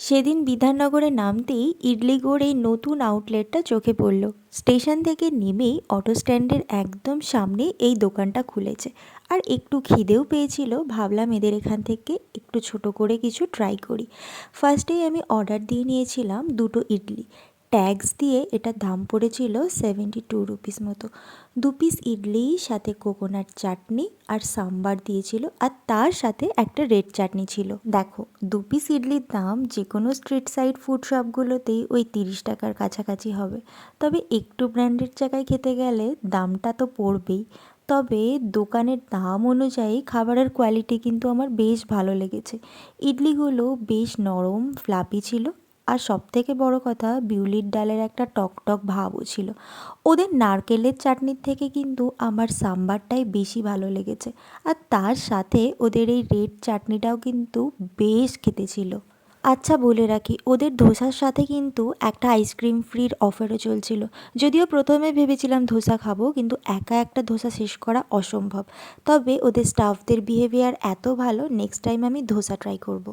সেদিন বিধাননগরে নামতেই ইডলিগোর এই নতুন আউটলেটটা চোখে পড়ল। স্টেশন থেকে নেমেই অটো স্ট্যান্ডের একদম সামনে এই দোকানটা খুলেছে। আর একটু খিদেও পেয়েছিল, ভাবলাম এদের এখান থেকে একটু ছোট করে কিছু ট্রাই করি। ফার্স্টেই আমি অর্ডার দিয়ে নিয়েছিলাম দুটো ইডলি। ট্যাক্স দিয়ে এটার দাম পড়েছিল 72 রুপিস মতো। 2 পিস ইডলি, সাথে কোকোনাট চাটনি আর সাম্বার দিয়েছিল, আর তার সাথে একটা রেড চাটনি ছিল। দেখো, 2 পিস ইডলির দাম যে কোনো স্ট্রিট সাইড ফুড শপগুলোতেই ওই 30 টাকার কাছাকাছি হবে। তবে একটু ব্র্যান্ডেড জায়গায় খেতে গেলে দামটা তো পড়বেই। তবে দোকানের দাম অনুযায়ী খাবারের কোয়ালিটি কিন্তু আমার বেশ ভালো লেগেছে। ইডলিগুলো বেশ নরম ফ্লাপি ছিল, আর সবথেকে বড় কথা, বিউলির ডালের একটা টকটক ভাবও ছিল। ওদের নারকেলের চাটনির থেকে কিন্তু আমার সাম্বারটাই বেশি ভালো লেগেছে। আর তার সাথে ওদের এই রেড চাটনিটাও কিন্তু বেশ খেতে ছিল। আচ্ছা, বলে রাখি, ওদের ধোসার সাথে কিন্তু একটা আইসক্রিম ফ্রির অফারও চলছিল। যদিও প্রথমে ভেবেছিলাম ধোসা খাবো, কিন্তু একা একটা ধোসা শেষ করা অসম্ভব। তবে ওদের স্টাফদের বিহেভিয়ার এত ভালো, নেক্সট টাইম আমি ধোসা ট্রাই করব।